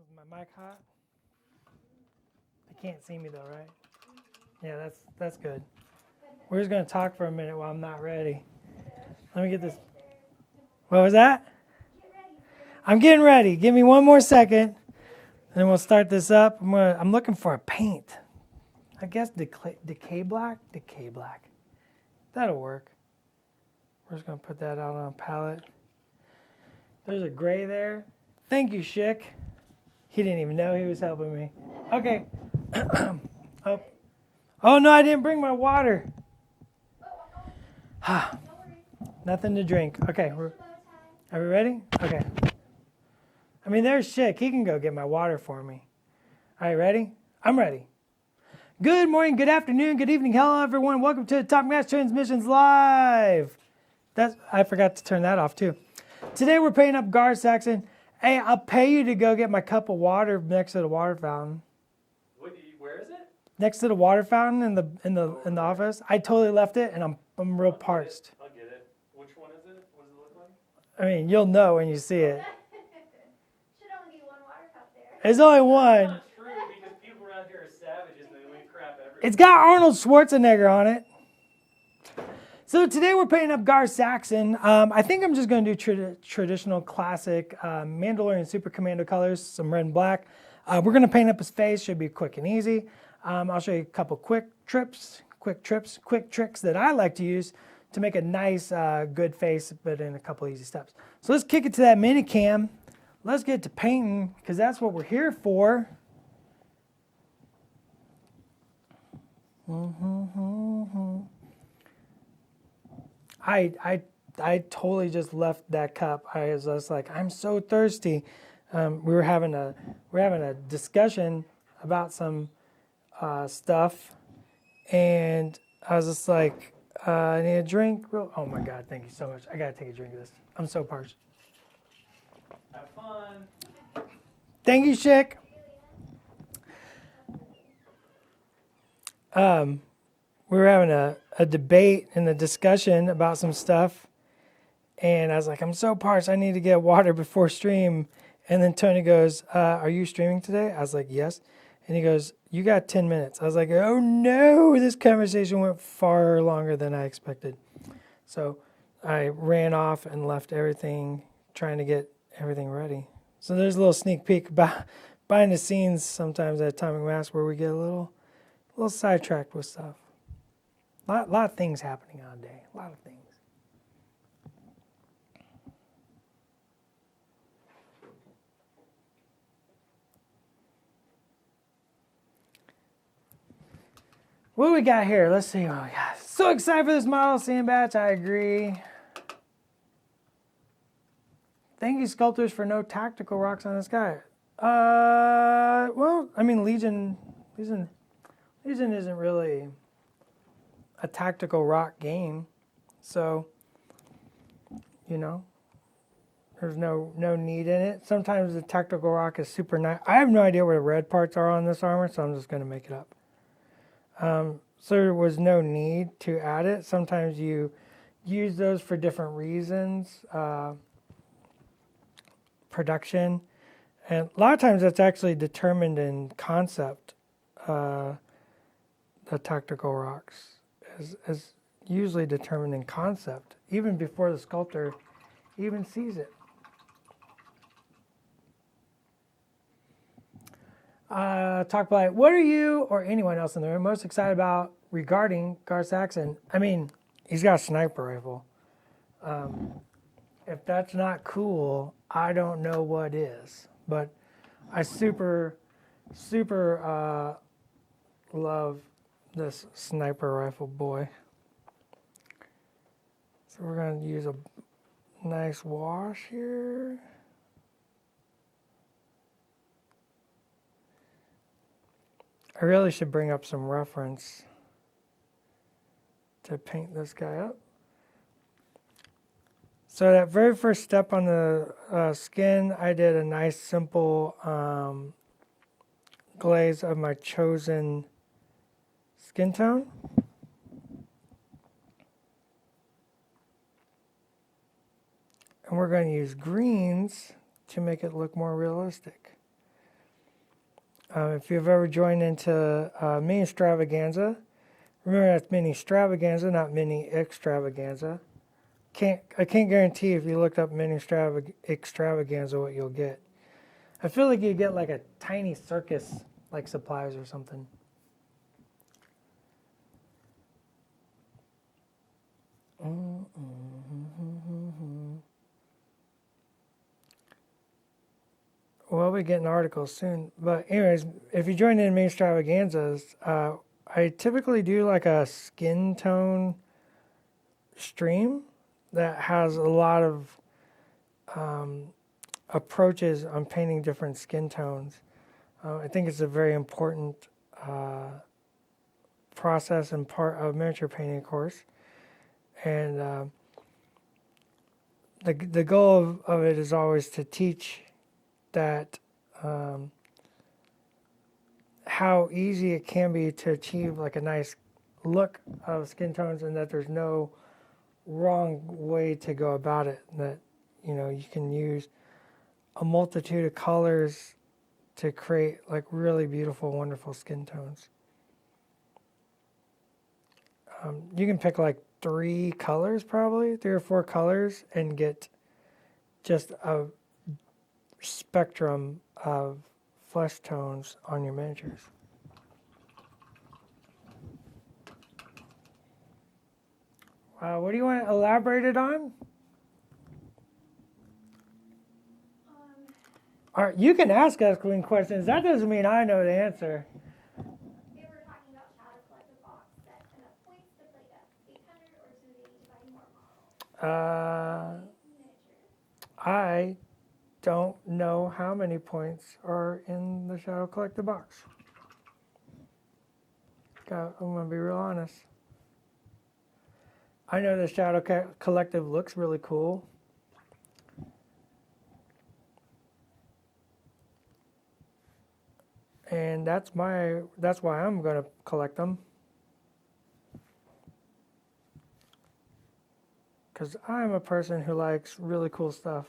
Is my mic hot? They can't see me though, right? Yeah, that's good. We're just gonna talk for a minute while I'm not ready. Let me get this. What was that? I'm getting ready. Give me one more second, and then we'll start this up. I'm looking for a paint. I guess decay black. Decay black. That'll work. We're just gonna put that out on a palette. There's a gray there. Thank you, Schick. He didn't even know he was helping me. Okay. Oh no, I didn't bring my water. Nothing to drink. Okay, are we ready? Okay. I mean, there's Schick. He can go get my water for me. All right, ready? I'm ready. Good morning, good afternoon, good evening. Hello, everyone. Welcome to Top Gas Transmissions Live. I forgot to turn that off, too. Today, we're painting up Gar Saxon. Hey, I'll pay you to go get my cup of water next to the water fountain. Where is it? Next to the water fountain in the office. I totally left it, and I'm real parched. I'll get it. Which one is it? What does it look like? I mean, you'll know when you see it. Should only be one water cup there. There's only That's one. not true because people around here are savages and they leave crap everywhere. It's got Arnold Schwarzenegger on it. So today we're painting up Gar Saxon. I think I'm just going to do traditional classic Mandalorian Super Commando colors, some red and black. We're going to paint up his face. Should be quick and easy. I'll show you a couple quick tricks that I like to use to make a nice, good face, but in a couple easy steps. So let's kick it to that mini cam. Let's get to painting because that's what we're here for. I totally just left that cup. I was just like, I'm so thirsty. We were having a discussion about some stuff, and I was just like, I need a drink. Oh my God, thank you so much. I gotta take a drink of this. I'm so parched. Have fun. Thank you, Schick. We were having a debate and a discussion about some stuff, and I was like, I'm so parched. I need to get water before stream. And then Tony goes, are you streaming today? I was like, yes. And he goes, you got 10 minutes. I was like, oh no, this conversation went far longer than I expected. So I ran off and left everything, trying to get everything ready. So there's a little sneak peek behind the scenes sometimes at Atomic Mass where we get a little sidetracked with stuff. A lot of things happening on a day, a lot of things. What do we got here? Let's see what we got. So excited for this model, sand batch. I agree. Thank you, sculptors, for no tactical rocks on this guy. Well, I mean, Legion isn't really a tactical rock game, so there's no need in it. Sometimes the tactical rock is super nice. I have no idea where the red parts are on this armor, so I'm just going to make it up. So there was no need to add it. Sometimes you use those for different reasons, production, and a lot of times that's actually determined in concept. The tactical rocks is usually determined in concept, even before the sculptor even sees it. Talk about what are you or anyone else in the room most excited about regarding Gar Saxon? I mean, he's got a sniper rifle. If that's not cool, I don't know what is. But I super love this sniper rifle boy. So we're going to use a nice wash here. I really should bring up some reference to paint this guy up. So that very first step on the skin, I did a nice simple glaze of my chosen skin tone. And we're going to use greens to make it look more realistic. If you've ever joined into mini extravaganza, remember that's mini extravaganza, not mini extravaganza. I can't guarantee if you looked up mini extravaganza what you'll get. I feel like you get like a tiny circus like supplies or something. We'll be getting articles soon. But anyways, if you join in mini extravaganzas, I typically do like a skin tone stream that has a lot of approaches on painting different skin tones. I think it's a very important process and part of miniature painting course. And the goal of it is always to teach that how easy it can be to achieve like a nice look of skin tones, and that there's no wrong way to go about it. That you can use a multitude of colors to create like really beautiful, wonderful skin tones. You can pick like 3 colors, probably 3 or 4 colors, and get just a spectrum of flesh tones on your miniatures. What do you want elaborated on? All right, you can ask us questions. That doesn't mean I know the answer. They were talking about shadow collective box set enough points to play the 800, or do they need to buy more models? Miniatures. I don't know how many points are in the Shadow Collector box. I'm going to be real honest. I know the Shadow Collective looks really cool. And that's why I'm going to collect them. Because I'm a person who likes really cool stuff.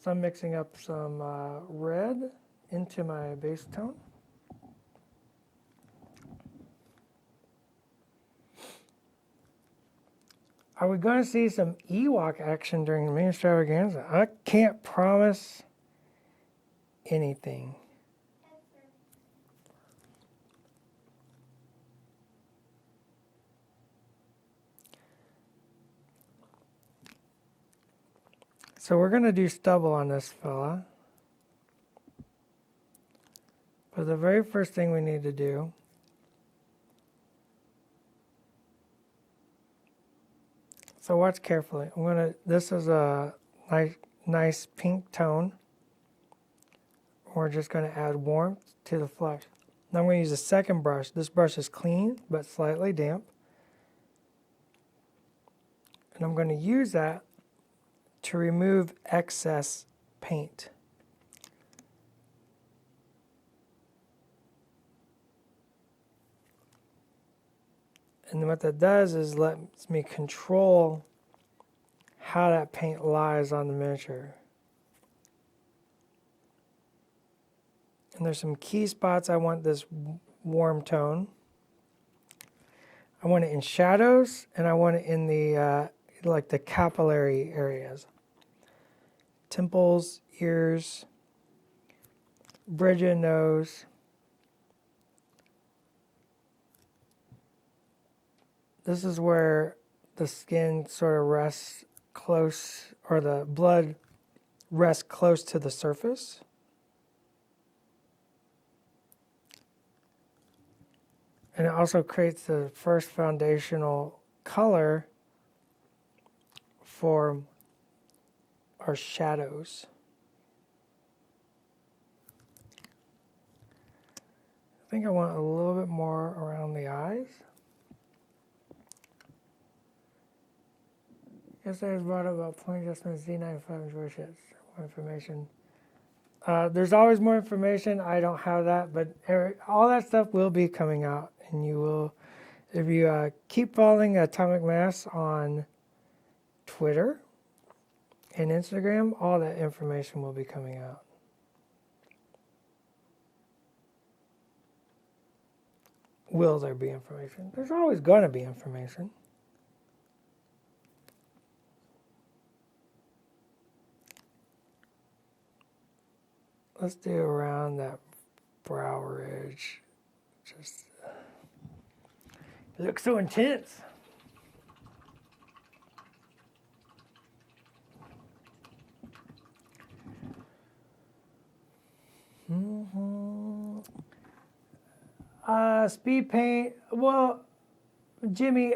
So I'm mixing up some red into my base tone. Are we going to see some Ewok action during the main extravaganza? I can't promise anything. So we're going to do stubble on this fella. But the very first thing we need to do so watch carefully. This is a nice pink tone. We're just going to add warmth to the flesh. Now I'm going to use a second brush. This brush is clean but slightly damp. And I'm going to use that to remove excess paint. And what that does is lets me control how that paint lies on the miniature. And there's some key spots I want this warm tone. I want it in shadows, and I want it in the like the capillary areas. Temples, ears, bridge of nose. This is where the skin sort of rests close, or the blood rests close to the surface. And it also creates the first foundational color for our shadows. I think I want a little bit more around the eyes. Yesterday was brought up about point adjustments, Z95 and George hits. More information. There's always more information. I don't have that, but all that stuff will be coming out, and you will, if you keep following Atomic Mass on Twitter and Instagram, all that information will be coming out. Will there be information? There's always going to be information. Let's do around that brow ridge. Just it looks so intense. Speed paint. Well, Jimmy,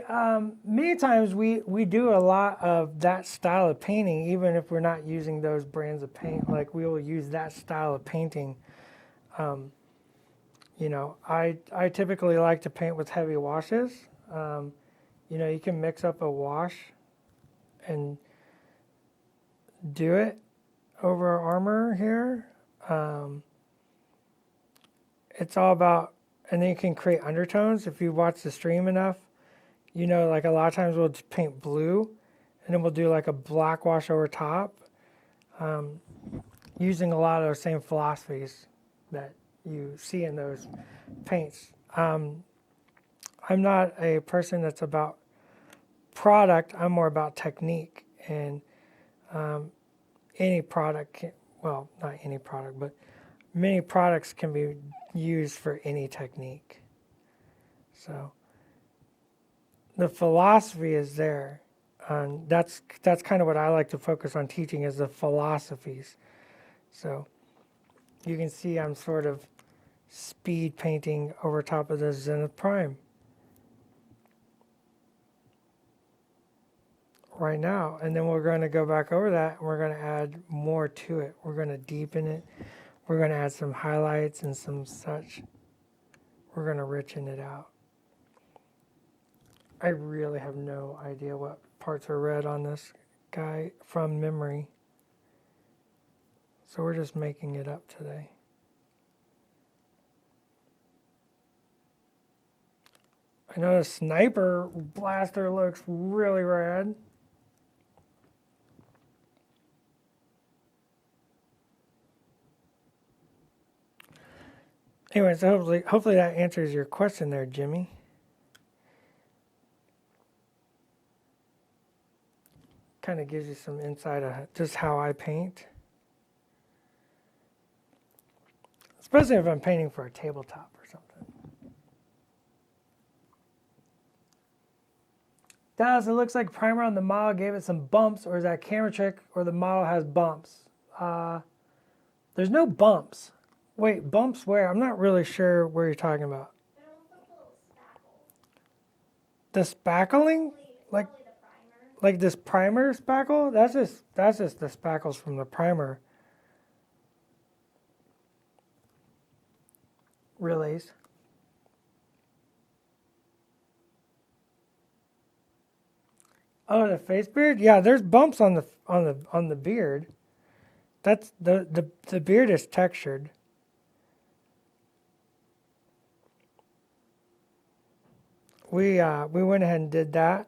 many times we do a lot of that style of painting, even if we're not using those brands of paint. Like we will use that style of painting. You know, I typically like to paint with heavy washes. You know, you can mix up a wash and do it over armor here. It's all about, and then you can create undertones if you watch the stream enough. You know, like a lot of times we'll just paint blue and then we'll do like a black wash over top, using a lot of those same philosophies that you see in those paints. I'm not a person that's about product, I'm more about technique. And any product, well, not any product, but many products can be used for any technique. So the philosophy is there. And that's kind of what I like to focus on teaching is the philosophies. So you can see I'm sort of speed painting over top of the Zenith Prime right now. And then we're going to go back over that and we're going to add more to it. We're going to deepen it. We're going to add some highlights and some such. We're going to richen it out. I really have no idea what parts are red on this guy from memory. So we're just making it up today. I know the sniper blaster looks really rad. Anyway, so hopefully that answers your question there, Jimmy. Kind of gives you some insight of just how I paint. Especially if I'm painting for a tabletop or something. Dallas, it looks like primer on the model gave it some bumps, or is that camera trick, or the model has bumps? There's no bumps. Wait, bumps where? I'm not really sure where you're talking about. It almost looks a little spackle. The spackling? Like Probably the primer. like this primer spackle? That's just the spackles from the primer. Relays. Oh, the face beard? Yeah, there's bumps on the beard. That's the beard is textured. We went ahead and did that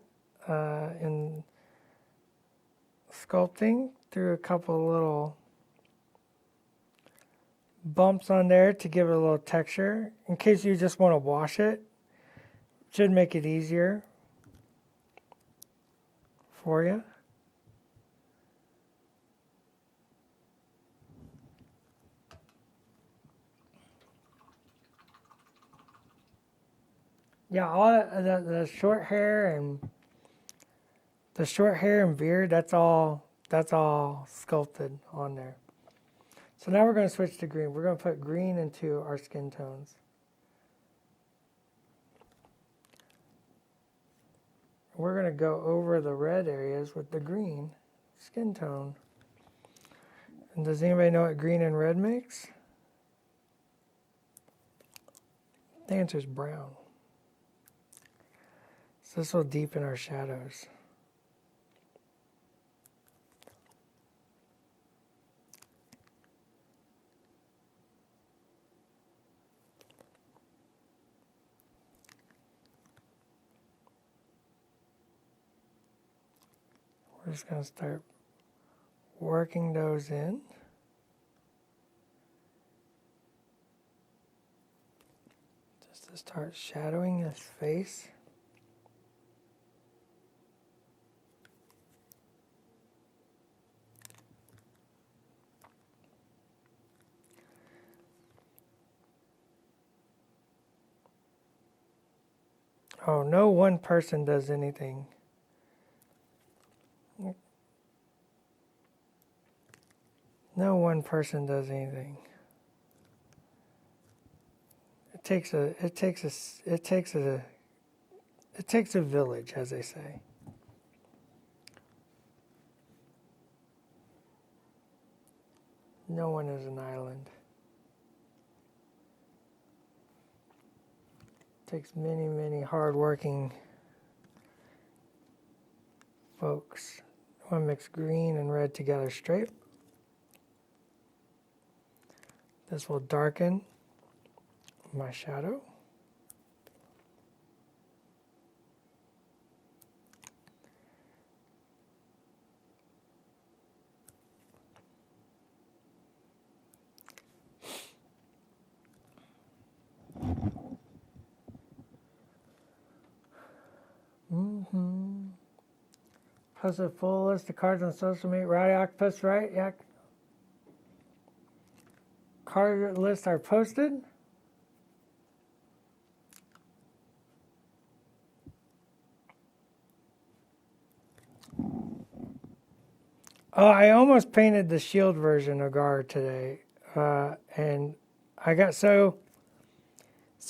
in sculpting, threw a couple little bumps on there to give it a little texture in case you just want to wash it. Should make it easier for you. Yeah, all the short hair and beard, that's all sculpted on there. So now we're going to switch to green. We're going to put green into our skin tones. We're going to go over the red areas with the green skin tone. And does anybody know what green and red makes? The answer is brown. So this will deepen our shadows. We're just going to start working those in. Just to start shadowing his face. Oh, no one person does anything. No one person does anything. It takes a village, as they say. No one is an island. It takes many, many hardworking folks. I want to mix green and red together straight. This will darken my shadow. Plus a full list of cards on social media. Right, Octopus, right? Yeah. Card lists are posted. Oh, I almost painted the shield version of Gar today, and I got so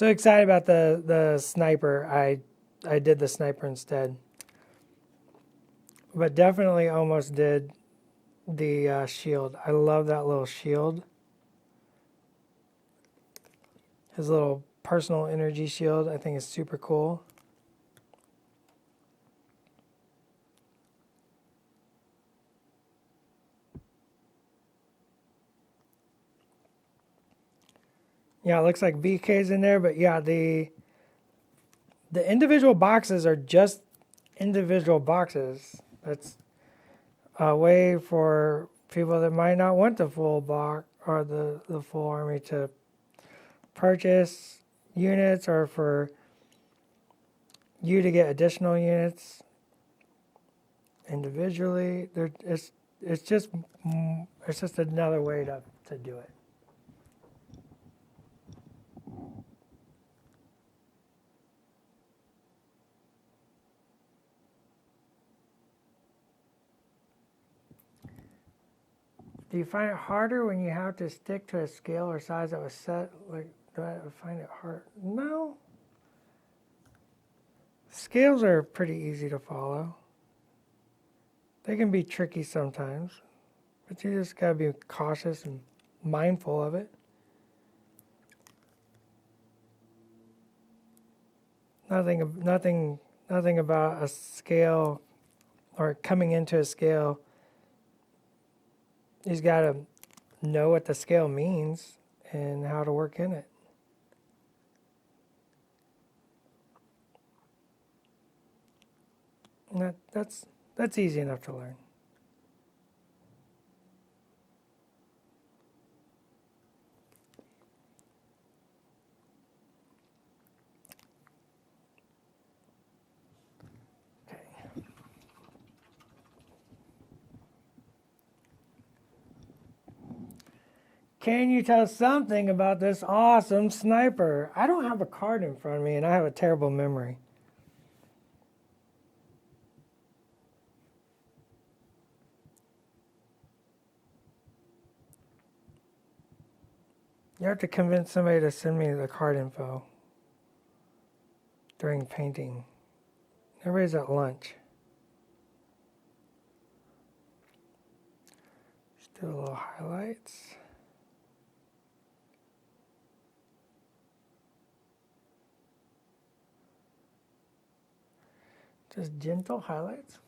excited about the sniper. I did the sniper instead, but definitely almost did the shield. I love that little shield. His little personal energy shield, I think, is super cool. Yeah, it looks like BK's in there, but yeah, the individual boxes are just individual boxes. That's a way for people that might not want the full box or the full army to purchase units, or for you to get additional units individually. It's just another way to do it. Do you find it harder when you have to stick to a scale or size that was set? Like, do I find it hard? No. Scales are pretty easy to follow. They can be tricky sometimes, but you just gotta be cautious and mindful of it. Nothing about a scale or coming into a scale. You just gotta know what the scale means and how to work in it. And that's easy enough to learn. Can you tell us something about this awesome sniper? I don't have a card in front of me, and I have a terrible memory. You have to convince somebody to send me the card info during painting. Everybody's at lunch. Just do a little highlights. Just gentle highlights.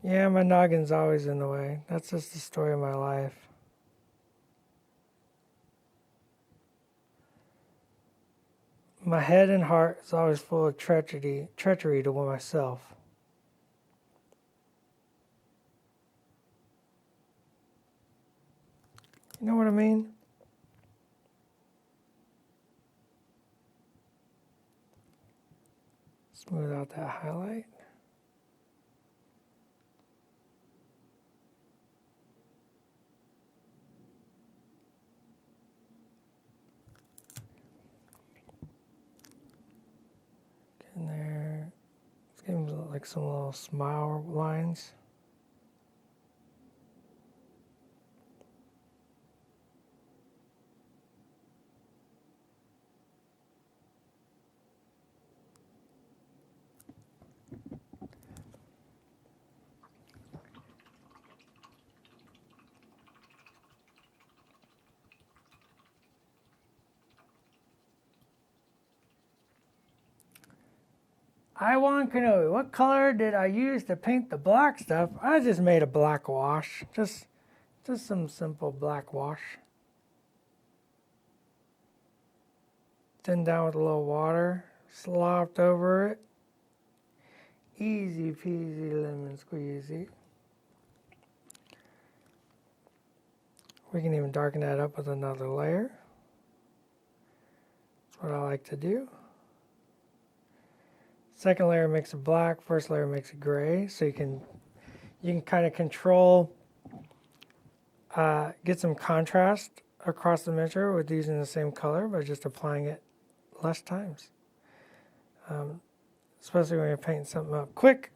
Yeah, my noggin's always in the way. That's just the story of my life. My head and heart is always full of treachery to myself. You know what I mean? Smooth out that highlight. Get in there. Let's give him like some little smile lines. I want Kenobi. What color did I use to paint the black stuff? I just made a black wash. Just some simple black wash. Thinned down with a little water. Slopped over it. Easy peasy lemon squeezy. We can even darken that up with another layer. That's what I like to do. Second layer makes it black, first layer makes it gray, so you can kind of control, get some contrast across the miniature with using the same color, but just applying it less times. Especially when you're painting something up quick.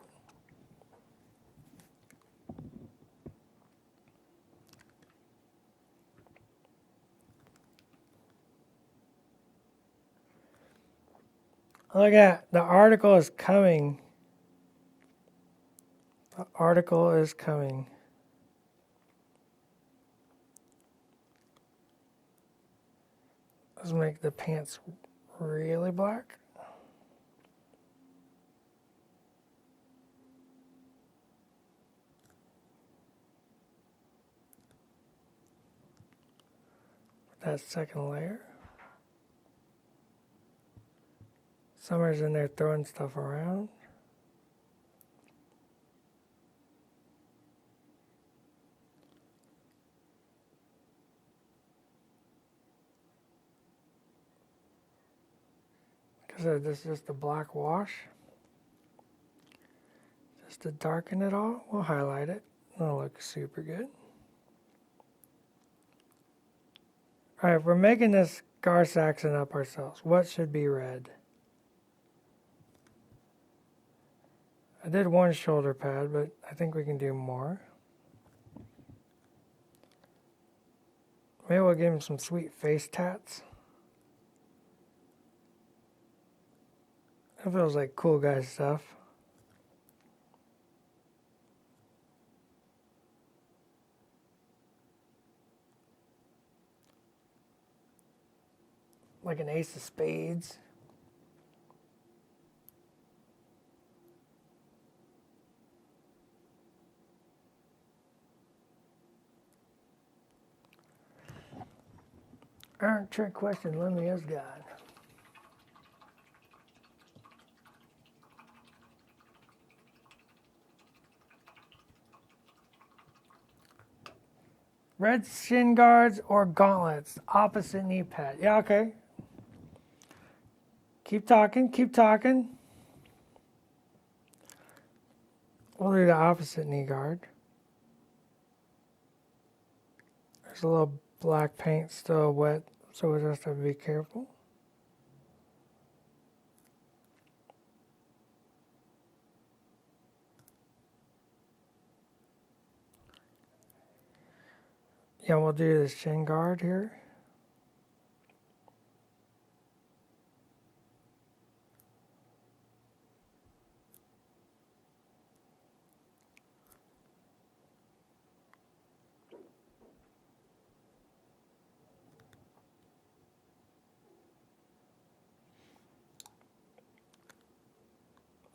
Look at the article is coming. The article is coming. Let's make the pants really black. That second layer. Summer's in there throwing stuff around. Like I said, this is just a black wash. Just to darken it all, we'll highlight it. It'll look super good. All right, we're making this Saxon up ourselves. What should be red? I did one shoulder pad, but I think we can do more. Maybe we'll give him some sweet face tats. That feels like cool guy stuff. Like an ace of spades. Aren't trick question, let me ask God. Red shin guards or gauntlets, opposite knee pad. Yeah, okay. Keep talking, keep talking. We'll do the opposite knee guard. There's a little black paint still wet, so we just have to be careful. Yeah, we'll do this shin guard here.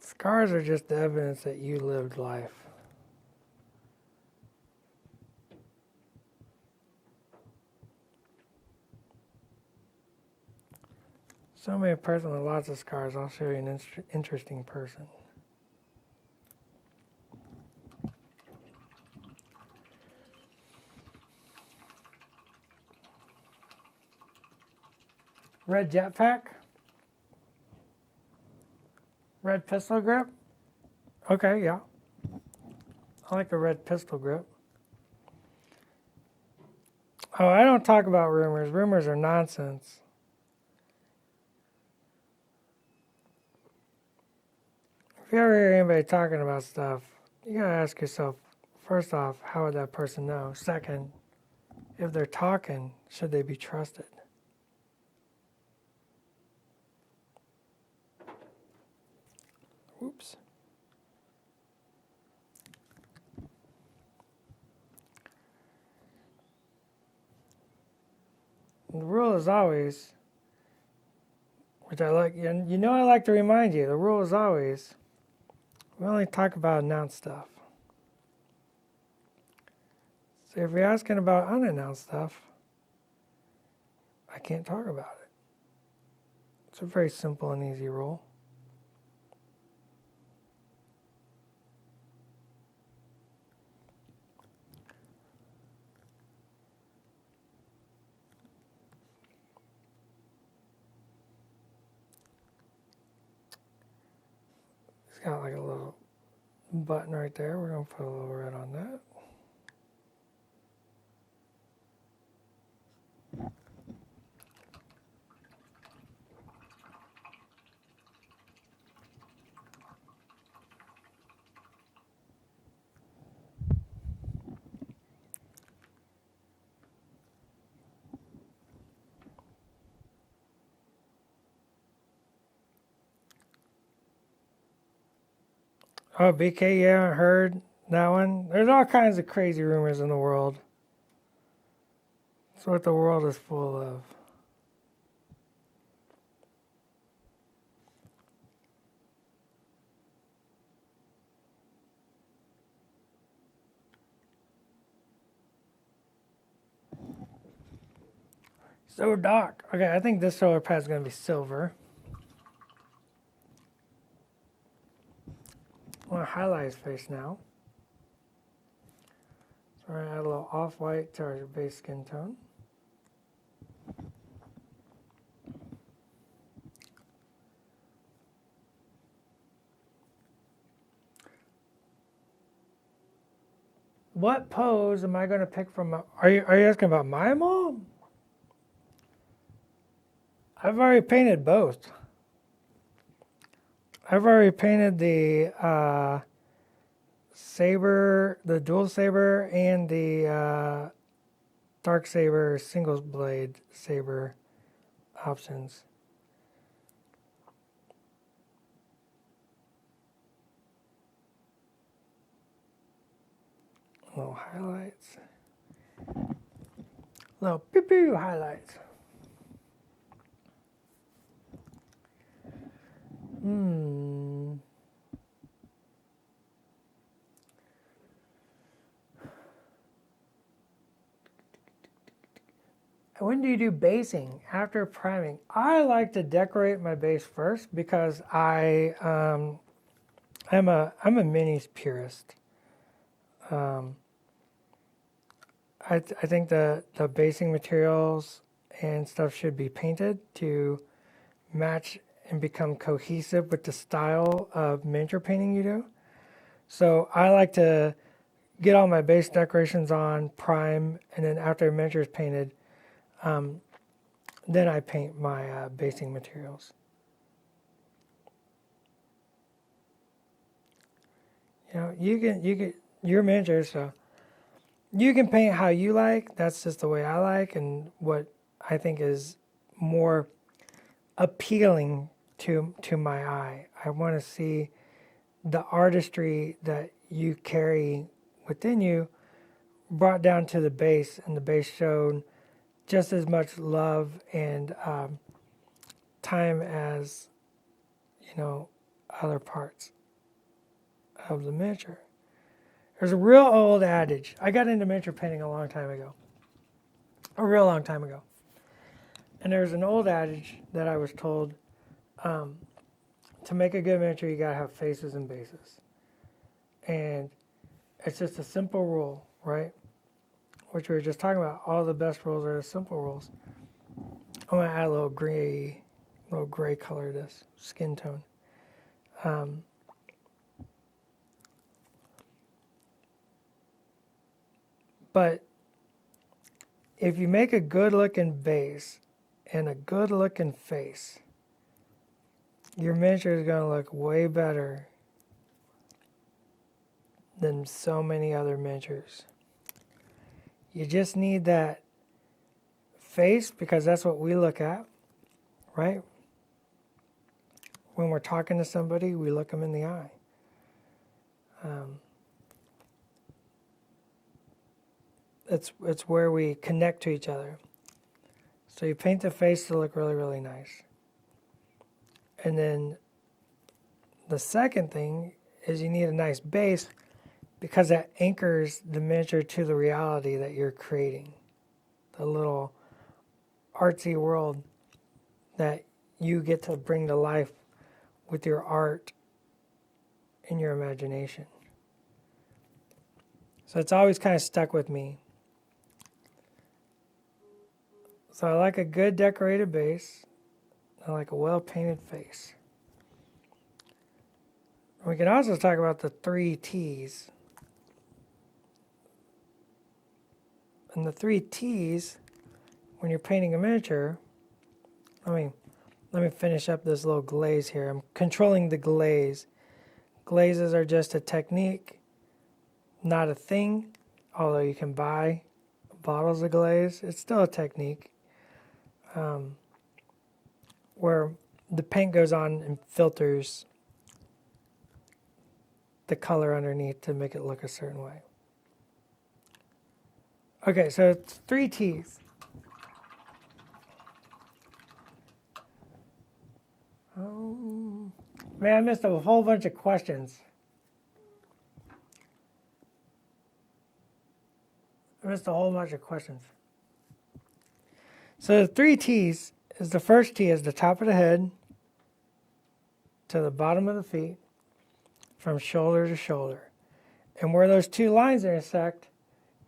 Scars are just the evidence that you lived life. So me a person with lots of scars. I'll show you an interesting person. Red jetpack. Red pistol grip? Okay, yeah. I like a red pistol grip. Oh, I don't talk about rumors. Rumors are nonsense. If you ever hear anybody talking about stuff, you gotta ask yourself, first off, how would that person know? Second, if they're talking, should they be trusted? Oops. The rule is always, which I like, and you know I like to remind you, the rule is always, we only talk about announced stuff. So if you're asking about unannounced stuff, I can't talk about it. It's a very simple and easy rule. It's got like a little button right there. We're going to put a little red on that. Oh, BK, you haven't heard that one? There's all kinds of crazy rumors in the world. It's what the world is full of. So dark. Okay, I think this solar pad is going to be silver. I want to highlight his face now. So we're going to add a little off-white to our base skin tone. What pose am I going to pick from? Are you asking about my mom? I've already painted both. I've already painted the saber, the dual saber, and the dark saber singles blade saber options. Little highlights. Little pew pew highlights. When do you do basing? After priming. I like to decorate my base first because I'm a minis purist. I think the basing materials and stuff should be painted to match and become cohesive with the style of miniature painting you do. So I like to get all my base decorations on, prime, and then after miniature is painted, then I paint my basing materials. You know, you can your miniature, so you can paint how you like. That's just the way I like, and what I think is more appealing to my eye. I want to see the artistry that you carry within you brought down to the base, and the base shown just as much love and time as other parts of the miniature. There's a real old adage. I got into miniature painting a long time ago, a real long time ago, and there's an old adage that I was told: to make a good miniature, you gotta have faces and bases, and it's just a simple rule, right? Which we were just talking about. All the best rules are the simple rules. I'm gonna add a little gray color to this skin tone. Um, but if you make a good looking vase and a good looking face, your miniature is going to look way better than so many other miniatures. You just need that face because that's what we look at, right? When we're talking to somebody, we look them in the eye. It's where we connect to each other. So you paint the face to look really, really nice. And then the second thing is you need a nice base because that anchors the miniature to the reality that you're creating. The little artsy world that you get to bring to life with your art and your imagination. So it's always kind of stuck with me. So I like a good decorated base. I like a well-painted face. We can also talk about the 3 T's. And the 3 T's, when you're painting a miniature, let me finish up this little glaze here. I'm controlling the glaze. Glazes are just a technique, not a thing. Although you can buy bottles of glaze, it's still a technique. Where the paint goes on and filters the color underneath to make it look a certain way. Okay, so it's 3 T's. Man, I missed a whole bunch of questions. So the 3 T's is the first T is the top of the head to the bottom of the feet, from shoulder to shoulder. And where those 2 lines intersect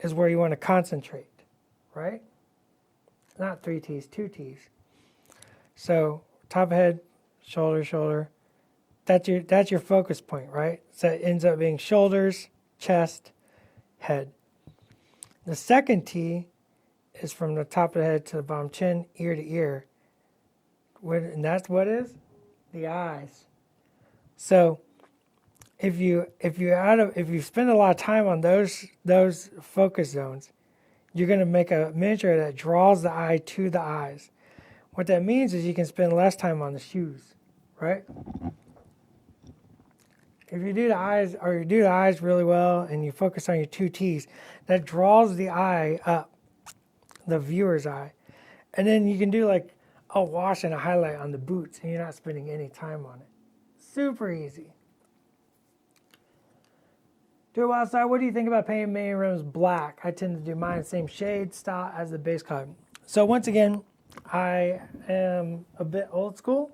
is where you want to concentrate, right? Not 3 T's, 2 T's. So top of head, shoulder, shoulder. That's your focus point, right? So it ends up being shoulders, chest, head. The second T is from the top of the head to the bottom chin, ear to ear. And that's what is? The eyes. So if you spend a lot of time on those focus zones, you're going to make a miniature that draws the eye to the eyes. What that means is you can spend less time on the shoes, right? If you do the eyes really well and you focus on your 2 T's, that draws the eye up, the viewer's eye. And then you can do like a wash and a highlight on the boots and you're not spending any time on it. Super easy. Do it while outside. What do you think about painting many rooms black? I tend to do mine the same shade style as the base color. So once again, I am a bit old school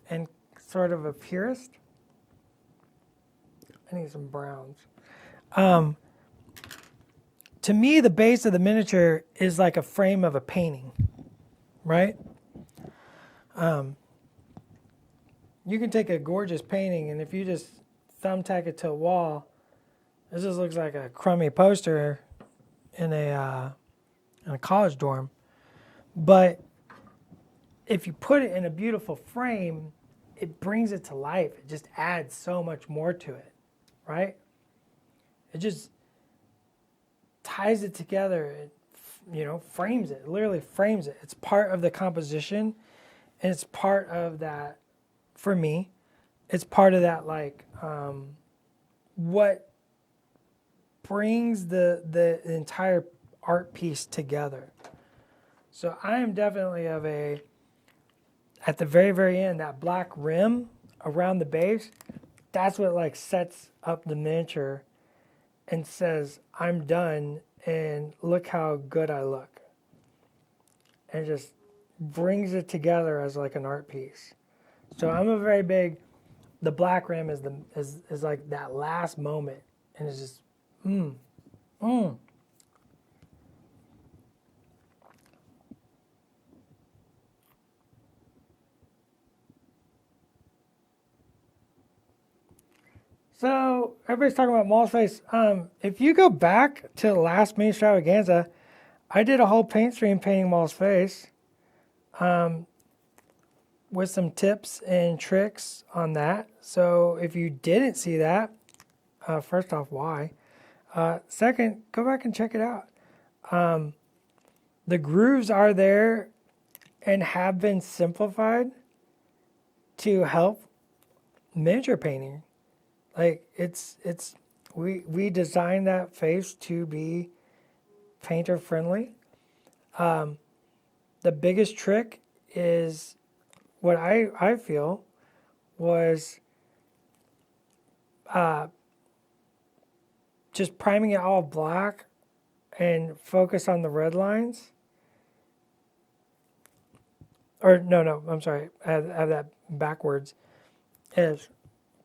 and sort of a purist. I need some browns. To me, the base of the miniature is like a frame of a painting, right? You can take a gorgeous painting, and if you just thumbtack it to a wall, it just looks like a crummy poster in a college dorm. But if you put it in a beautiful frame, it brings it to life. It just adds so much more to it, right? It just ties it together. It, frames it. It literally frames it. It's part of the composition, and it's part of that. For me, it's part of that, like, what brings the entire art piece together. So I am definitely at the very, very end, that black rim around the base, that's what like sets up the miniature and says, I'm done and look how good I look. And just brings it together as like an art piece. So I'm a very big, the black rim is like that last moment. And it's just, So everybody's talking about Mall's face. If you go back to the last mini extravaganza, I did a whole paint stream painting Mall's face, with some tips and tricks on that. So if you didn't see that, first off, why? Second, go back and check it out. The grooves are there and have been simplified to help miniature painting. Like we designed that face to be painter friendly. The biggest trick is what I feel was just priming it all black and focus on the red lines. Or no, I'm sorry, I have that backwards. Is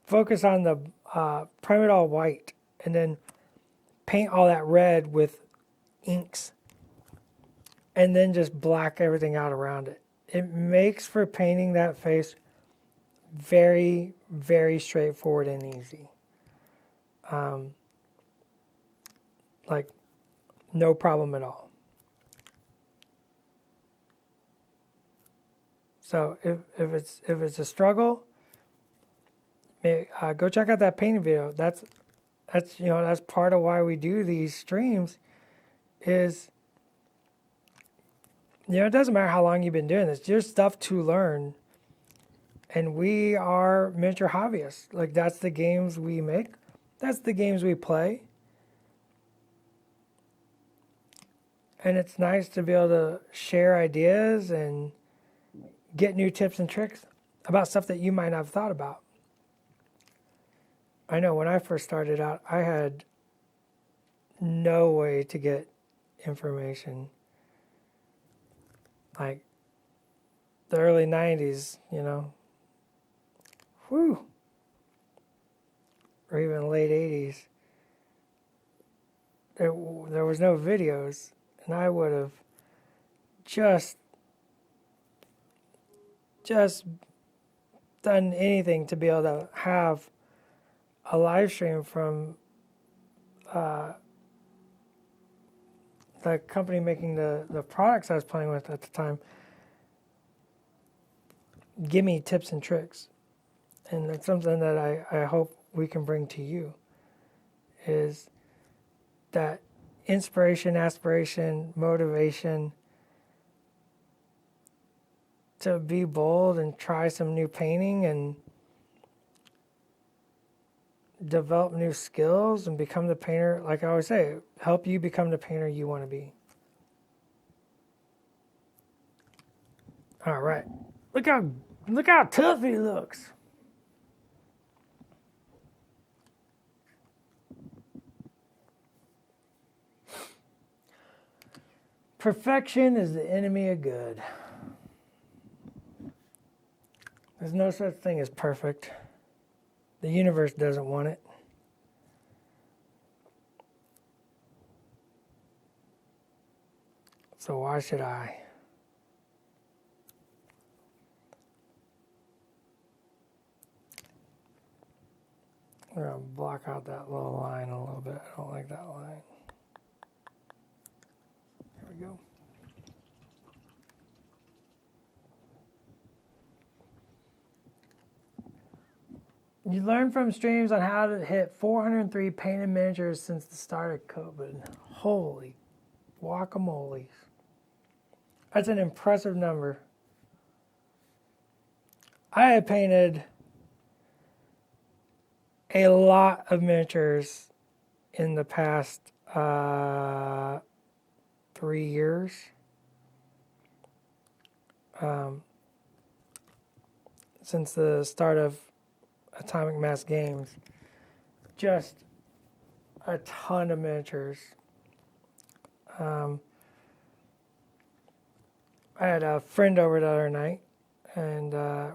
focus on the prime it all white and then paint all that red with inks and then just black everything out around it. It makes for painting that face very, very straightforward and easy. Like no problem at all. So if it's a struggle, go check out that painting video. That's that's part of why we do these streams. Is it doesn't matter how long you've been doing this. There's stuff to learn, and we are miniature hobbyists. Like that's the games we make. That's the games we play. And it's nice to be able to share ideas and get new tips and tricks about stuff that you might not have thought about. I know when I first started out, I had no way to get information. Like the early 90s, whew, or even late 80s, there was no videos, and I would have just done anything to be able to have a live stream from the company making the products I was playing with at the time give me tips and tricks. And it's something that I hope we can bring to you is that inspiration, aspiration, motivation to be bold and try some new painting and develop new skills and become the painter, like I always say, help you become the painter you want to be. All right. Look how tough he looks. Perfection is the enemy of good. There's no such thing as perfect. The universe doesn't want it. So why should I? I'm going to block out that little line a little bit. I don't like that line. There we go. You learn from streams on how to hit 403 painted miniatures since the start of COVID. Holy guacamoles. That's an impressive number. I have painted a lot of miniatures in the past 3 years. Since the start of Atomic Mass Games. Just a ton of miniatures. I had a friend over the other night, and I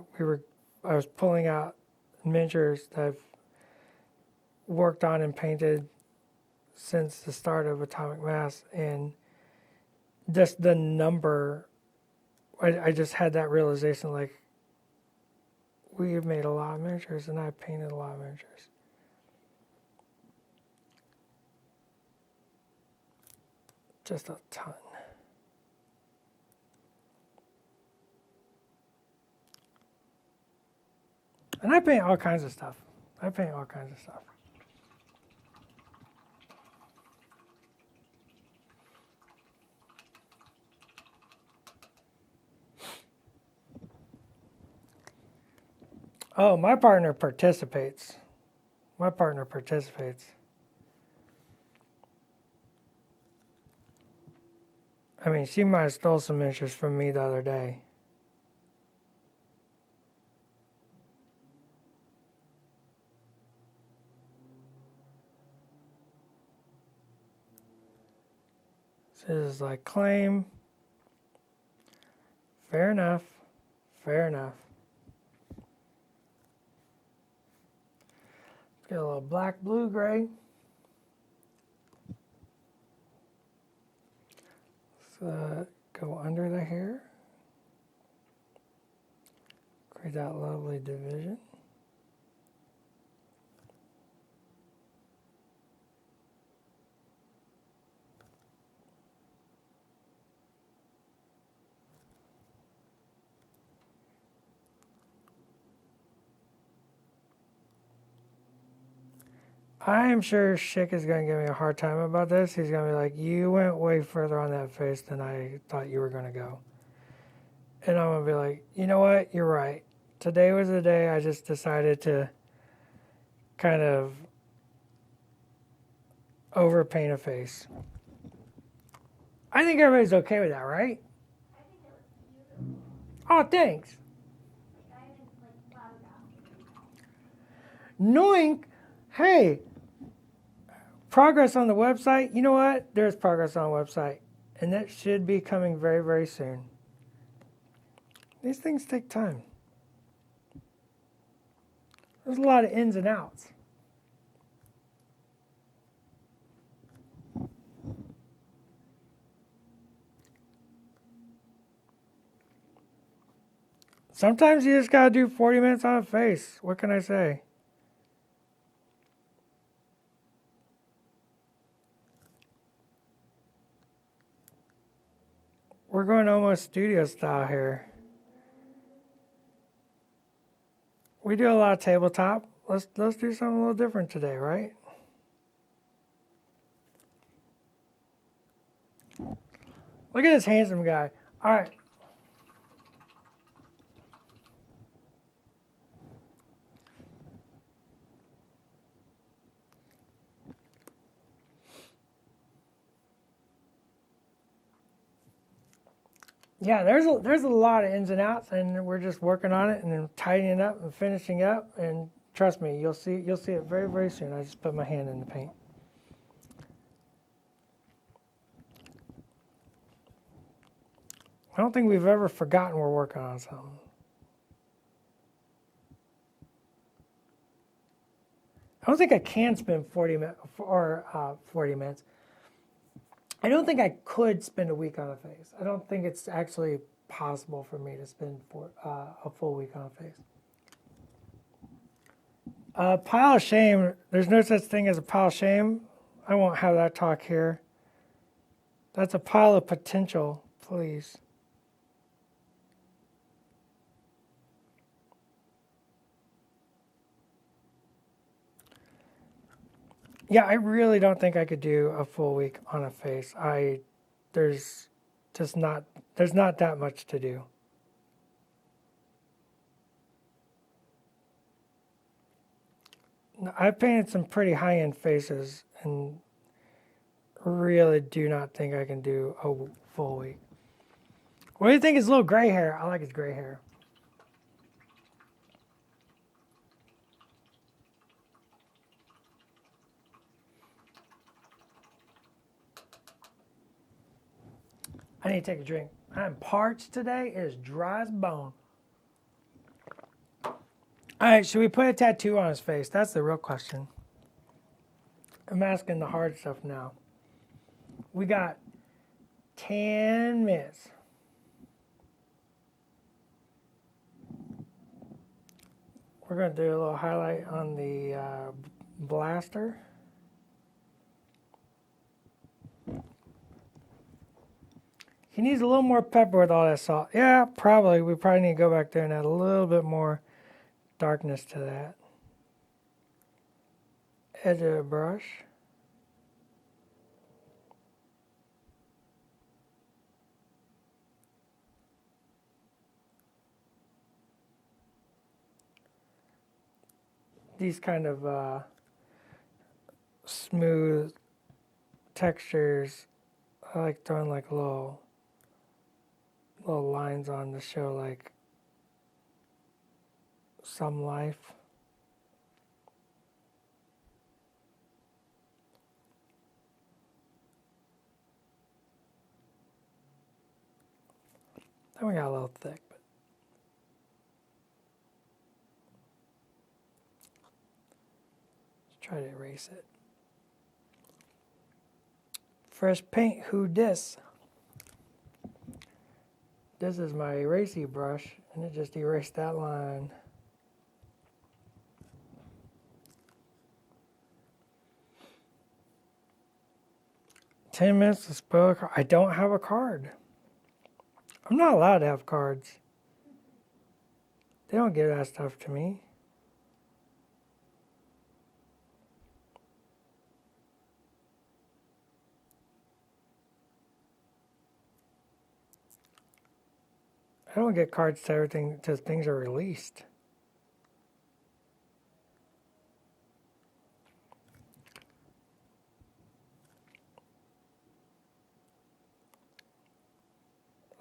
was pulling out miniatures that I've worked on and painted since the start of Atomic Mass, and just the number, I just had that realization, like, we've made a lot of miniatures, and I've painted a lot of miniatures. Just a ton. And I paint all kinds of stuff. Oh, my partner participates. I mean, she might have stole some interest from me the other day. So this is like claim. Fair enough. Get a little black, blue, gray. So go under the hair. Create that lovely division. I am sure Schick is going to give me a hard time about this. He's going to be like, you went way further on that face than I thought you were going to go. And I'm going to be like, you know what? You're right. Today was the day I just decided to kind of overpaint a face. I think everybody's okay with that, right? I think it looks beautiful. Oh, thanks. Like, I haven't, like, flabbergasted. Noink. Hey, progress on the website. You know what? There's progress on the website. And that should be coming very, very soon. These things take time. There's a lot of ins and outs. Sometimes you just gotta do 40 minutes on a face. What can I say? We're going almost studio style here. We do a lot of tabletop. Let's do something a little different today, right? Look at this handsome guy. All right. Yeah, there's a lot of ins and outs, and we're just working on it and then tidying up and finishing up. And trust me, you'll see it very, very soon. I just put my hand in the paint. I don't think we've ever forgotten we're working on something. I don't think I can spend 40 minutes or 40 minutes. I don't think I could spend a week on a face. I don't think it's actually possible for me to spend a full week on a face. Pile of shame. There's no such thing as a pile of shame. I won't have that talk here. That's a pile of potential, please. Yeah, I really don't think I could do a full week on a face. There's not that much to do. I've painted some pretty high-end faces and really do not think I can do a full week. What do you think? His little gray hair? I like his gray hair. I need to take a drink. I'm parched today. It is dry as a bone. All right, should we put a tattoo on his face? That's the real question. I'm asking the hard stuff now. We got 10 minutes. We're going to do a little highlight on the blaster. He needs a little more pepper with all that salt. Yeah, probably. We probably need to go back there and add a little bit more darkness to that. Edge of the brush. These kind of smooth textures, I like throwing like little lines on to show like some life. Then we got a little thick, but let's try to erase it. Fresh paint, who dis? This is my erasey brush, and it just erased that line. "10 minutes to spoil a card." I don't have a card. I'm not allowed to have cards. They don't give that stuff to me. I don't get cards to everything until things are released.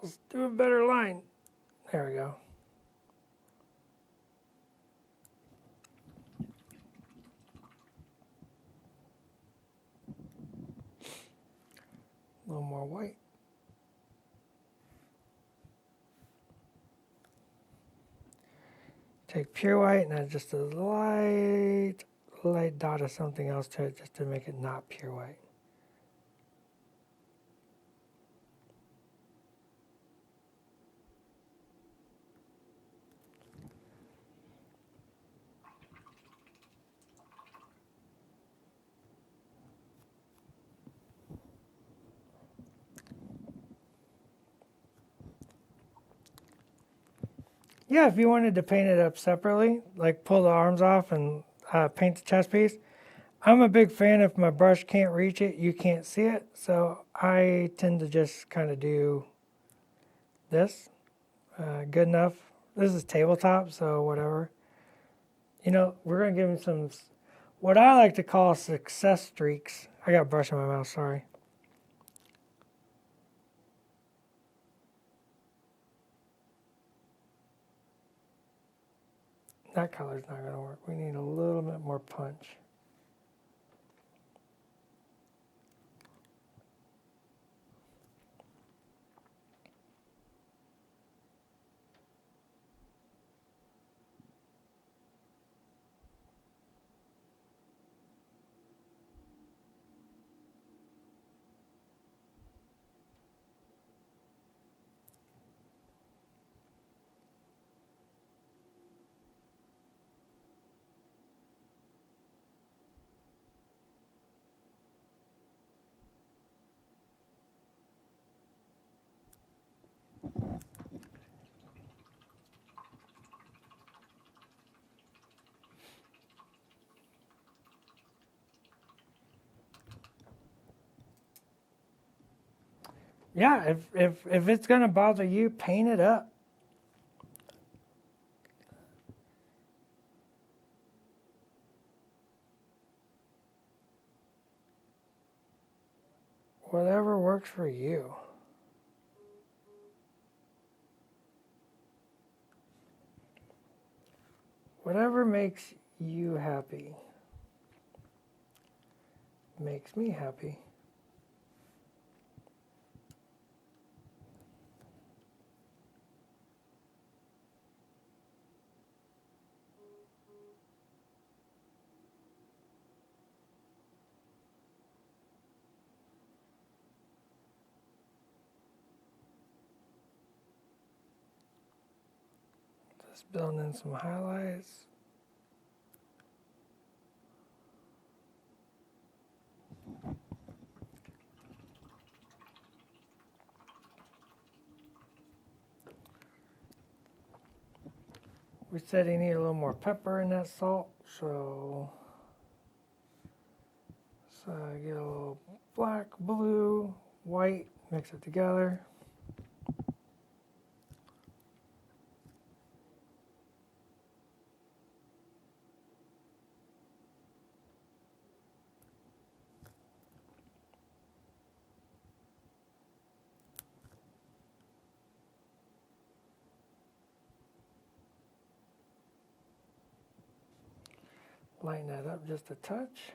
Let's do a better line. There we go. A little more white. Take pure white and add just a light dot of something else to it just to make it not pure white. Yeah, if you wanted to paint it up separately, like pull the arms off and paint the chest piece, I'm a big fan. If my brush can't reach it, you can't see it. So I tend to just kind of do this. Good enough. This is tabletop, so whatever. You know, we're going to give him some, what I like to call success streaks. I got a brush in my mouth, sorry. That color's not going to work. We need a little bit more punch. Yeah, if it's going to bother you, paint it up. Whatever works for you. Whatever makes you happy makes me happy. Just building in some highlights. We said he needed a little more pepper in that salt, so I get a little black, blue, white, mix it together. Lighten that up just a touch.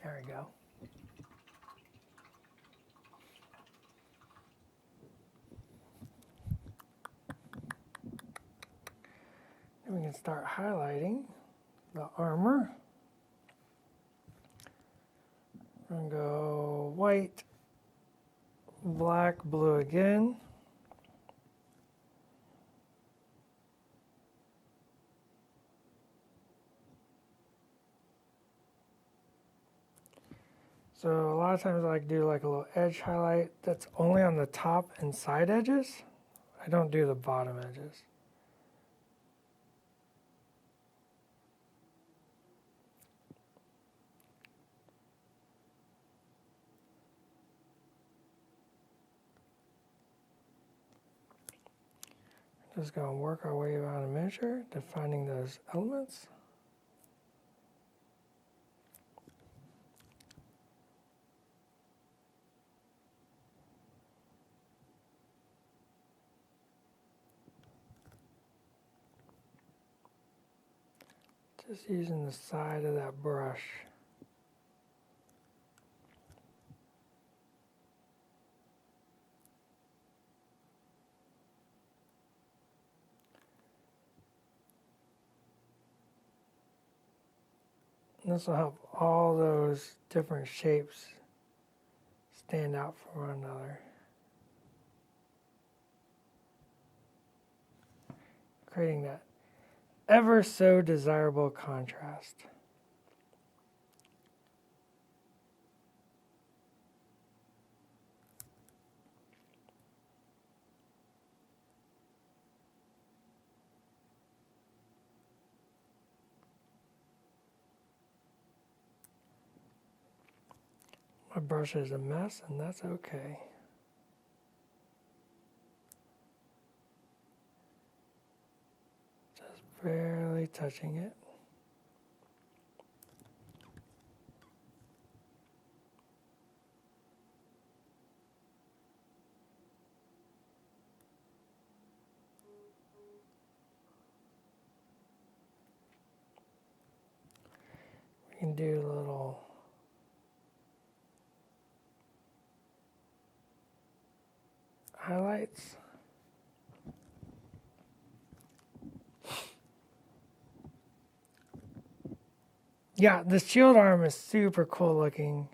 There we go. Then we can start highlighting the armor. I'm going to go white, black, blue again. So a lot of times I like to do like a little edge highlight that's only on the top and side edges. I don't do the bottom edges. Just going to work our way around a miniature, defining those elements. Just using the side of that brush. And this will help all those different shapes stand out from one another. Creating that ever so desirable contrast. My brush is a mess, and that's okay. Just barely touching it. We can do a little highlights. Yeah, the shield arm is super cool looking.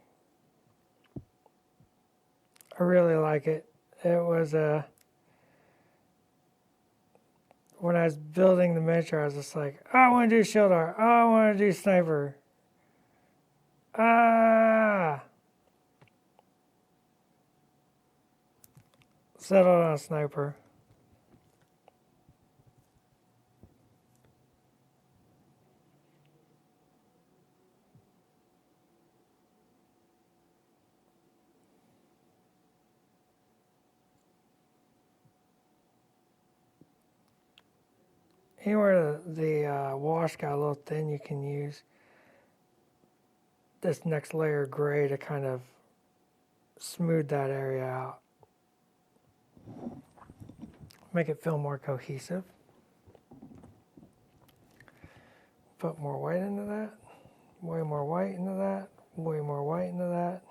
I really like it. It was when I was building the miniature, I was just like, oh, I want to do shield arm. Oh, I want to do sniper. Settled on sniper. Anywhere the wash got a little thin, you can use this next layer of gray to kind of smooth that area out. Make it feel more cohesive. Put more white into that. Way more white into that. Way more white into that.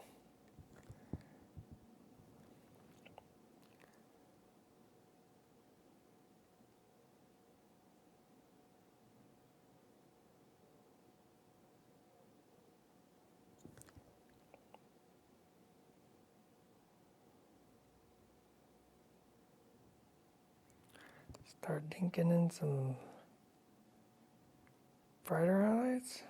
Start dinking in some brighter highlights.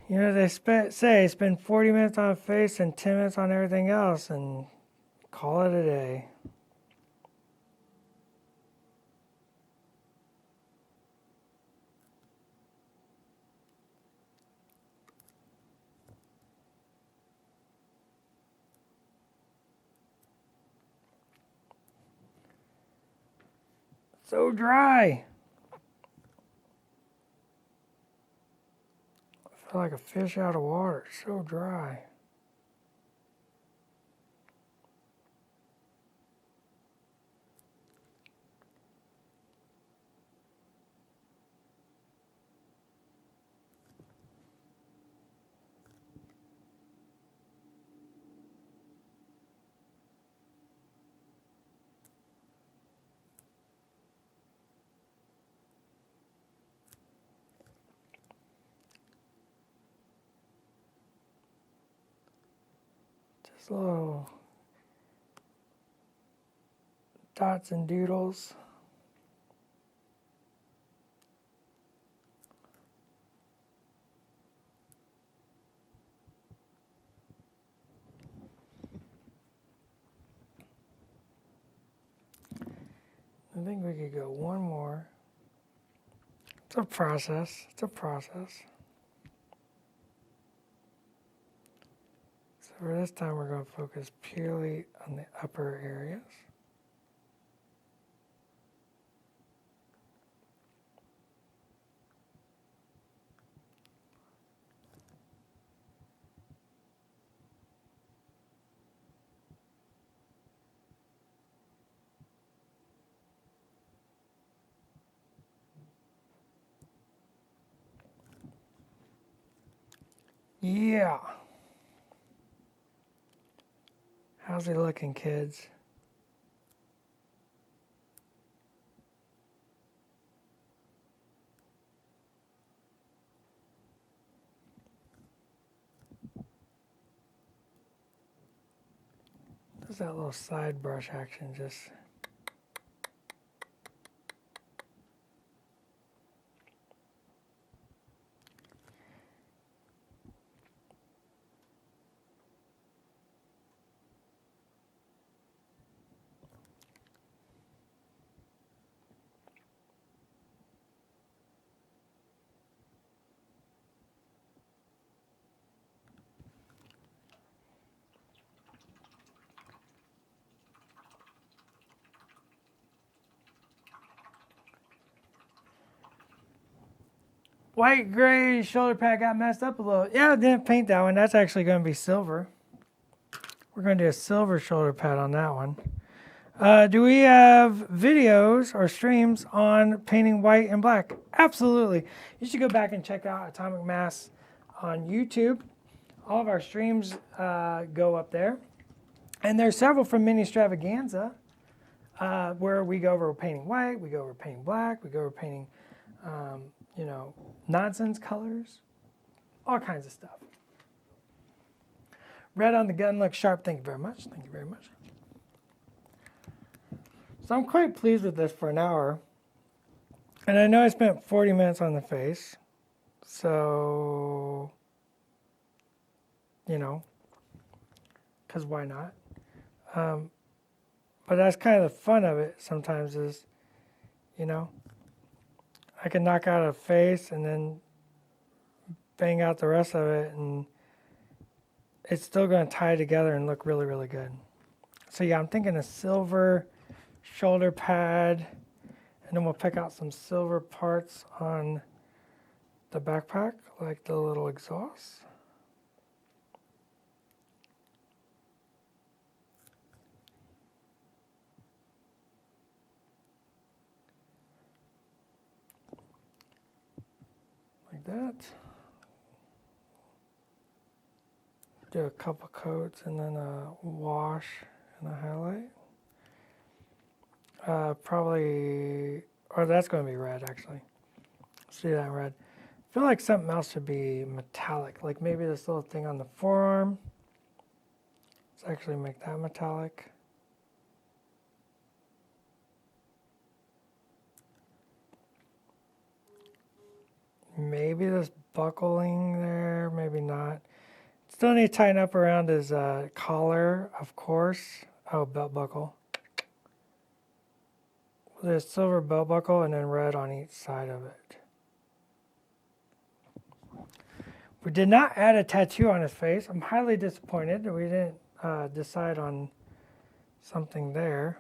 You know, they say spend 40 minutes on a face and 10 minutes on everything else and call it a day. So dry. I feel like a fish out of water. It's so dry. Just little dots and doodles. I think we could go one more. It's a process. It's a process. So for this time, we're going to focus purely on the upper areas. Yeah. How's he looking, kids? Just that little side brush action, just. White gray shoulder pad got messed up a little. Yeah, I didn't paint that one. That's actually going to be silver. We're going to do a silver shoulder pad on that one. Do we have videos or streams on painting white and black? Absolutely. You should go back and check out Atomic Mass on YouTube. All of our streams go up there. And there's several from Mini Extravaganza where we go over painting white, we go over painting black, we go over painting, nonsense colors, all kinds of stuff. Red on the gun looks sharp. Thank you very much. Thank you very much. So I'm quite pleased with this for an hour. And I know I spent 40 minutes on the face. So, because why not? But that's kind of the fun of it sometimes is, I can knock out a face and then bang out the rest of it, and it's still going to tie together and look really, really good. So yeah, I'm thinking a silver shoulder pad, and then we'll pick out some silver parts on the backpack, like the little exhaust. Like that. Do a couple coats and then a wash and a highlight. Probably, or that's going to be red actually. Let's do that in red. I feel like something else should be metallic, like maybe this little thing on the forearm. Let's actually make that metallic. Maybe this buckling there, maybe not. Still need to tighten up around his collar, of course. Oh, belt buckle. There's silver belt buckle and then red on each side of it. We did not add a tattoo on his face. I'm highly disappointed that we didn't decide on something there.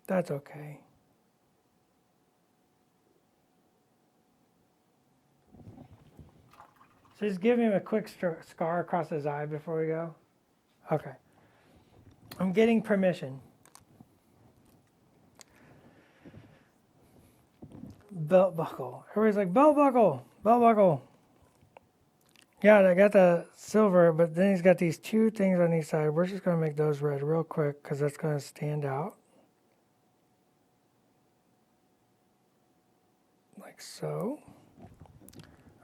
That's okay. So just give him a quick scar across his eye before we go. Okay. I'm getting permission. Belt buckle. Everybody's like, belt buckle, belt buckle. Yeah, I got the silver, but then he's got these two things on each side. We're just going to make those red real quick because that's going to stand out. Like so.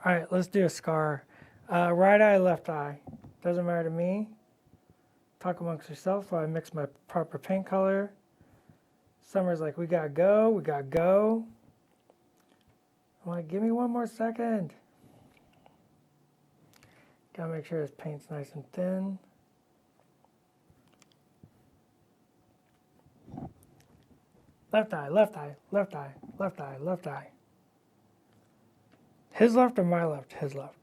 All right, let's do a scar. Right eye, left eye. Doesn't matter to me. Talk amongst yourselves while I mix my proper paint color. Summer's like, we gotta go, we gotta go. I'm like, give me one more second. Gotta make sure this paint's nice and thin. Left eye, left eye, left eye, left eye, left eye. His left or my left? His left.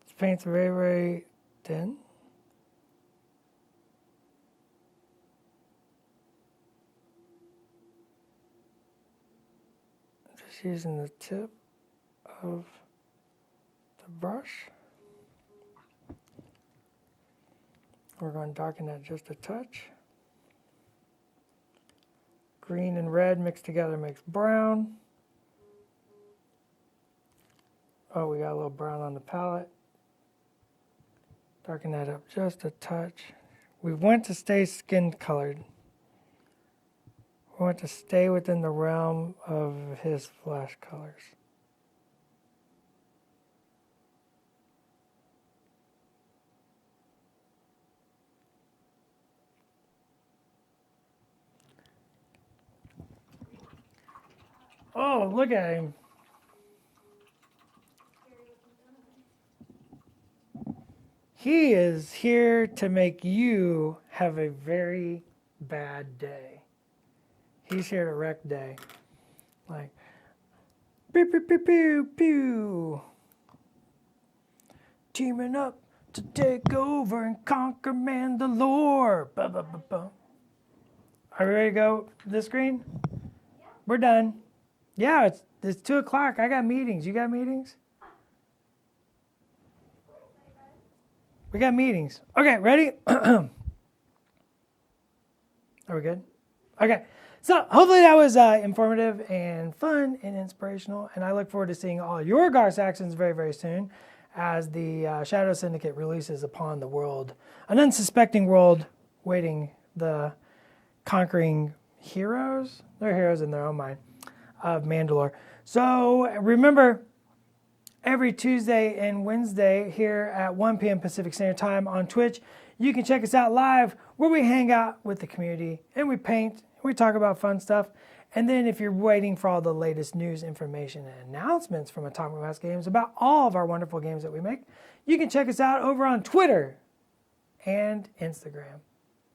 This paint's very, very thin. Just using the tip of the brush. We're going to darken that just a touch. Green and red mixed together makes brown. Oh, we got a little brown on the palette. Darken that up just a touch. We want to stay skin colored. We want to stay within the realm of his flesh colors. Oh, look at him. He is here to make you have a very bad day. He's here to wreck day. Like, pew, pew, pew, pew, pew. Teaming up to take over and conquer Mandalore. Ba, ba, ba, ba. Are we ready to go this screen? Yeah. We're done. Yeah, it's 2 o'clock. I got meetings. You got meetings? We got meetings. Okay, ready? Are we good? Okay. So hopefully that was informative and fun and inspirational. And I look forward to seeing all your Gar Saxons very, very soon as the Shadow Syndicate releases upon the world, an unsuspecting world waiting the conquering heroes. They're heroes in their own mind of Mandalore. So remember, every Tuesday and Wednesday here at 1 p.m. Pacific Standard Time on Twitch, you can check us out live where we hang out with the community and we paint, we talk about fun stuff. And then if you're waiting for all the latest news, information, and announcements from Atomic Mass Games about all of our wonderful games that we make, you can check us out over on Twitter and Instagram.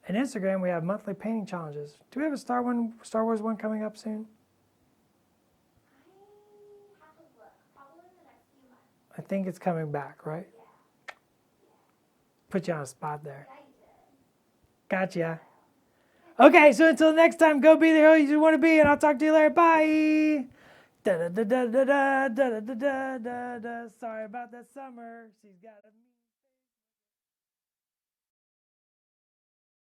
And Instagram, we have monthly painting challenges. Do we have a Star Wars one coming up soon? I have to look, probably in the next few months. I think it's coming back, right? Yeah. Put you on a spot there. Yeah, you did. Gotcha. Okay, so until next time, go be the hero you want to be, and I'll talk to you later. Bye. Da da da da da da da da da da da. Sorry about that summer. She's got a